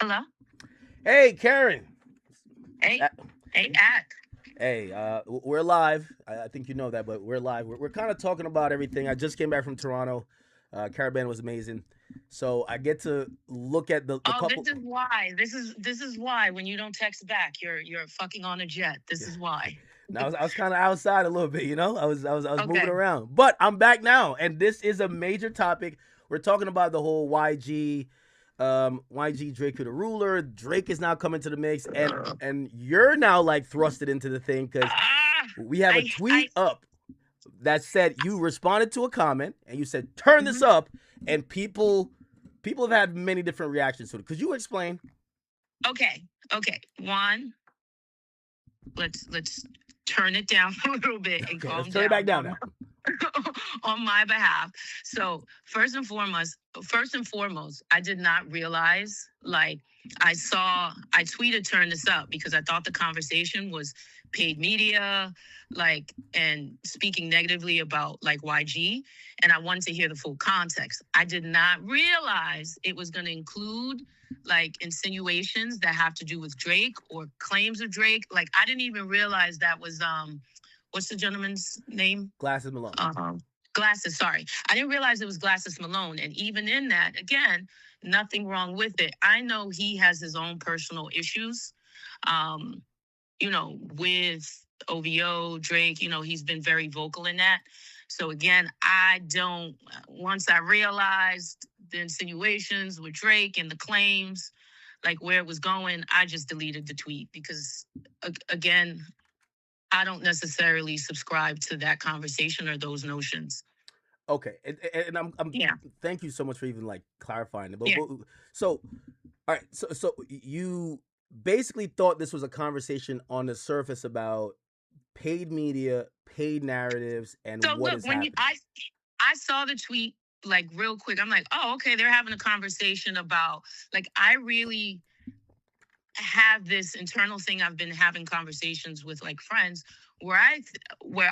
Hello? Hey, Karen. Hey, Uh, hey, Ak. Hey, we're live. I think you know that, but we're live. We're kind of talking about everything. I just came back from Toronto. Caravan was amazing. So I get to look at the Oh, this couple. is why. This is why when you don't text back, you're fucking on a jet. This Yeah. is why. Now I was kind of outside a little bit, I was moving Okay. around, but I'm back now, and this is a major topic. We're talking about the whole YG Drake to the ruler. Drake is now coming to the mix, and you're now like thrusted into the thing because Ah, we have a I tweet up that said you responded to a comment and you said turn this mhm. up, and people have had many different reactions to it. Could you explain? Okay. Okay. One, let's turn it down a little bit and Okay, let's calm turn it back down down on now. on my behalf. So first and foremost, I did not realize like I tweeted turn this up because I thought the conversation was paid media, like and speaking negatively about like YG. And I wanted to hear the full context. I did not realize it was gonna include like insinuations that have to do with Drake or claims of Drake. Like I didn't even realize that was what's the gentleman's name? Glasses Malone. um, Glasses. Sorry, I didn't realize it was Glasses Malone. And even in that, again, nothing wrong with it. I know he has his own personal issues. Um, with OVO, Drake. He's been very vocal in that. So again, I don't. Once I realized the insinuations with Drake and the claims, like where it was going, I just deleted the tweet because, again, I don't necessarily subscribe to that conversation or those notions. Okay, and I'm Yeah. thank you so much for even like clarifying it. Yeah. So, all right, so you basically thought this was a conversation on the surface about paid media, paid narratives, and So what look, is when you happening. I saw the tweet like real quick. I'm like, oh, okay, they're having a conversation about like I really have this internal thing. I've been having conversations with like friends where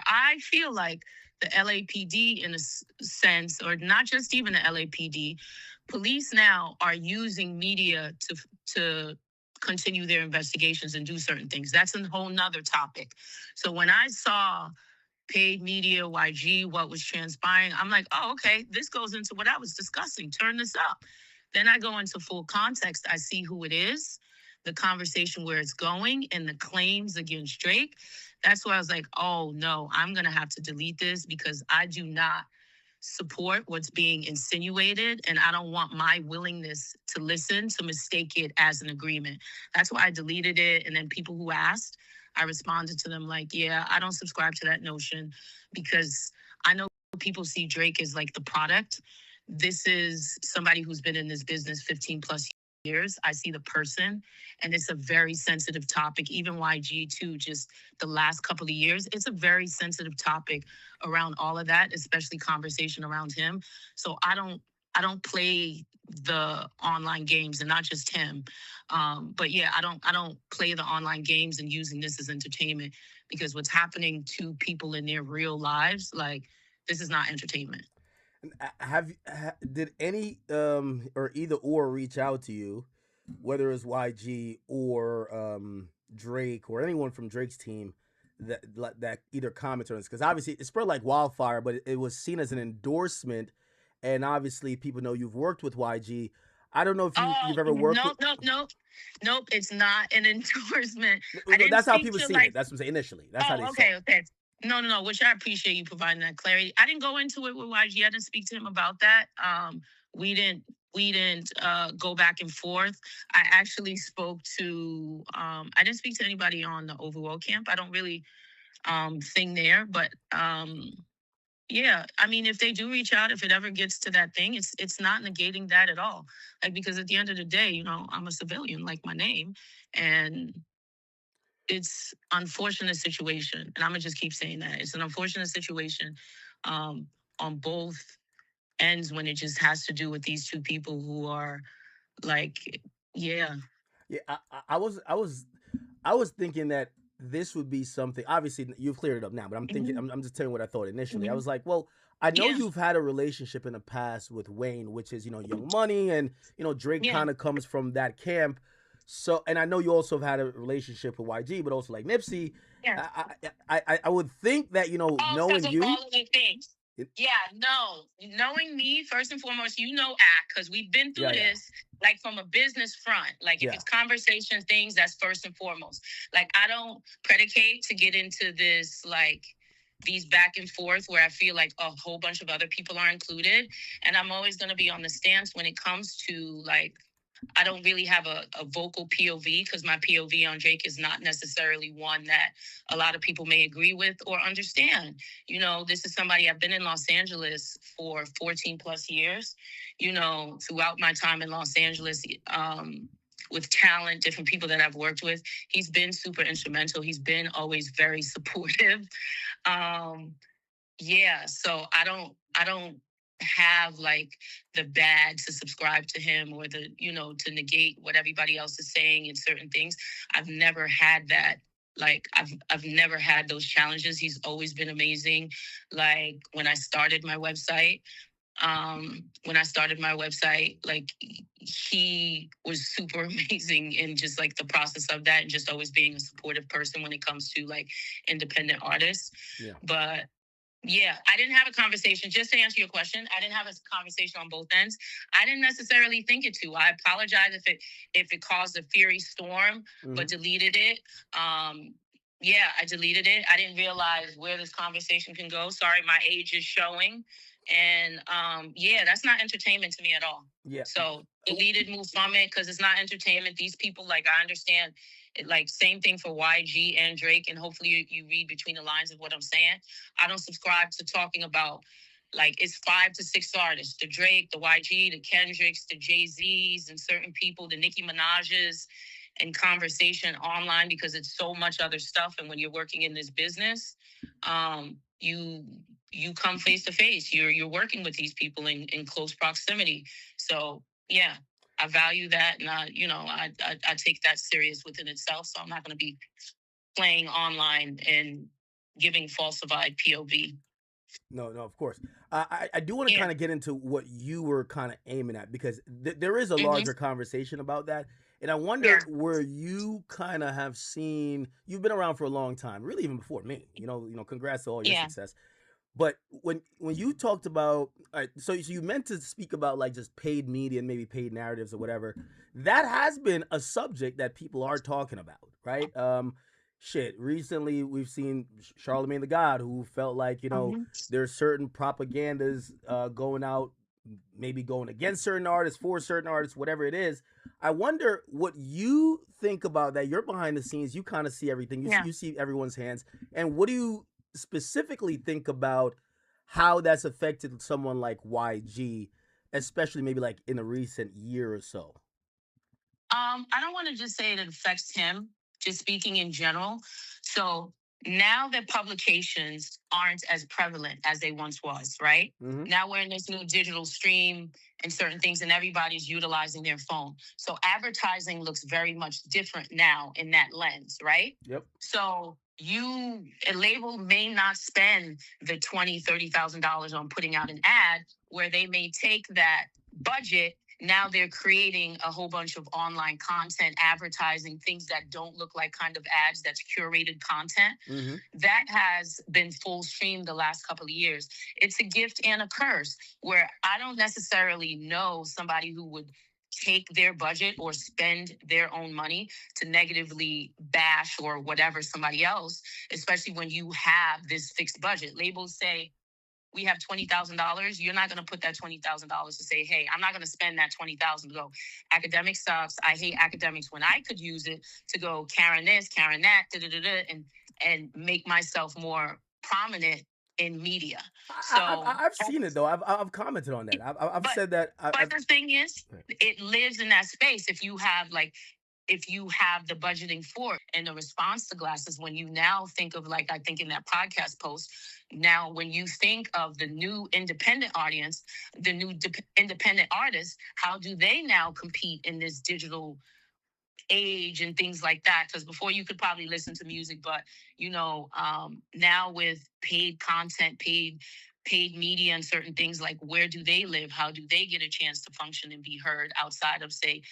I feel like the LAPD in a sense, or not just even the LAPD, police now are using media to continue their investigations and do certain things. That's a whole nother topic. So when I saw paid media, YG, what was transpiring, I'm like, oh, okay, this goes into what I was discussing. Turn this up. Then I go into full context. I see who it is, the conversation where it's going, and the claims against Drake. That's why I was like, oh no, I'm going to have to delete this because I do not support what's being insinuated, and I don't want my willingness to listen to mistake it as an agreement. That's why I deleted it. And then people who asked, I responded to them like, yeah, I don't subscribe to that notion because I know people see Drake as like the product. This is somebody who's been in this business 15 plus years. I see the person, and it's a very sensitive topic. Even YG too, just the last couple of years, it's a very sensitive topic around all of that, especially conversation around him. So I don't play the online games, and not just him. But yeah, I don't play the online games and using this as entertainment because what's happening to people in their real lives, like this is not entertainment. Did any or either or reach out to you, whether it's YG or Drake or anyone from Drake's team that either comments on this? Because obviously it spread like wildfire, but it was seen as an endorsement, and obviously people know you've worked with YG. I don't know if Oh you've ever worked no, with. no, no, nope! It's not an endorsement. I No, didn't that's how speak people to seen it. like. That's what I'm saying initially. That's how they Oh, saw okay, it. okay. No, no, no. Which I appreciate you providing that clarity. I didn't go into it with YG. I didn't speak to him about that. We didn't we didn't go back and forth. I actually spoke to. I didn't speak to anybody on the overall camp. I don't really thing there, but yeah. I mean, if they do reach out, if it ever gets to that thing, it's not negating that at all. Like because at the end of the day, I'm a civilian, like my name, and it's unfortunate situation, and I'm gonna just keep saying that it's an unfortunate situation um, on both ends when it just has to do with these two people who are like, yeah. Yeah, I was thinking that this would be something. Obviously, you've cleared it up now, but I'm thinking Hmm. I'm just telling you what I thought initially. I Hmm. was like, well, I know Yeah, you've had a relationship in the past with Wayne, which is, Young Money, and Drake yeah, kind of comes from that camp. So, and I know you also have had a relationship with YG, but also like Nipsey. yeah. I would think that All because knowing of you. all of the things. It, Yeah, no. Knowing me, first and foremost, act because we've been through yeah, yeah, this like from a business front. Like if yeah. it's conversation things, that's first and foremost. Like I don't predicate to get into this like these back and forth where I feel like a whole bunch of other people are included. And I'm always gonna be on the stance when it comes to like I don't really have a vocal POV because my POV on Drake is not necessarily one that a lot of people may agree with or understand. This is somebody I've been in Los Angeles for 14 plus years. Throughout my time in Los Angeles, with talent, different people that I've worked with, he's been super instrumental. He's been always very supportive. Um, yeah, so I don't have like the bad to subscribe to him or the to negate what everybody else is saying in certain things. I've never had that. Like I've never had those challenges. He's always been amazing. Like when I started my website, like he was super amazing in just like the process of that and just always being a supportive person when it comes to like independent artists. Yeah. But yeah, I didn't have a conversation. Just to answer your question, I didn't have a conversation on both ends. I didn't necessarily think it to. I apologize if it caused a fiery storm, but deleted it. Yeah, I deleted it. I didn't realize where this conversation can go. Sorry, my age is showing. And yeah, that's not entertainment to me at all. Yeah. So deleted, move from it because it's not entertainment. These people, like, I understand it, like, same thing for YG and Drake. And hopefully you read between the lines of what I'm saying. I don't subscribe to talking about like it's 5 to 6 artists: the Drake, the YG, the Kendricks, the Jay-Z's, and certain people, the Nicki Minaj's, and conversation online because it's so much other stuff. And when you're working in this business, you come face to face. You're working with these people in close proximity. So yeah, I value that, and I take that serious within itself. So I'm not going to be playing online and giving falsified POV. No, no, of course. I do want to Yeah. kind of get into what you were kind of aiming at because there is a Mm-hmm. larger conversation about that. And I Yeah. wonder where you kind of have seen, you've been around for a long time, really even before me. Congrats to all your Yeah. success. But when you talked about, all right, so you meant to speak about like just paid media and maybe paid narratives or whatever. That has been a subject that people are talking about, right? Shit. Recently, we've seen Charlemagne the God, who felt like Mm-hmm. there's certain propagandas going out, maybe going against certain artists, for certain artists, whatever it is. I wonder what you think about that. You're behind the scenes. You kind of see everything. Yeah. You see everyone's hands. And what do you specifically think about how that's affected someone like YG, especially maybe like in a recent year or so? I don't want to just say it affects him, just speaking in general. So now that publications aren't as prevalent as they once was, right? Mm-hmm. Now we're in this new digital stream and certain things, and everybody's utilizing their phone. So advertising looks very much different now in that lens, right? Yep. So a label may not spend the $20,000, $30,000 on putting out an ad, where they may take that budget. Now they're creating a whole bunch of online content, advertising things that don't look like kind of ads, that's curated content. Mm-hmm. That has been full stream the last couple of years. It's a gift and a curse, where I don't necessarily know somebody who would take their budget or spend their own money to negatively bash or whatever somebody else, especially when you have this fixed budget. Labels say, we have $20,000. You're not going to put that $20,000 to say, hey, I'm not going to spend that 20,000 to go, Academics sucks. I hate Academics, when I could use it to go Karen this, Karen that, and make myself more prominent in media. So, I've seen it though. I've commented on that. I've but said that. but the thing is, it lives in that space. If you have the budgeting for it. And the response to Glasses, when you now think of, like, I think in that podcast post, now when you think of the new independent audience, the new independent artists, how do they now compete in this digital age and things like that? Because before you could probably listen to music, but now with paid content, paid paid media and certain things, like where do they live, how do they get a chance to function and be heard outside of, say,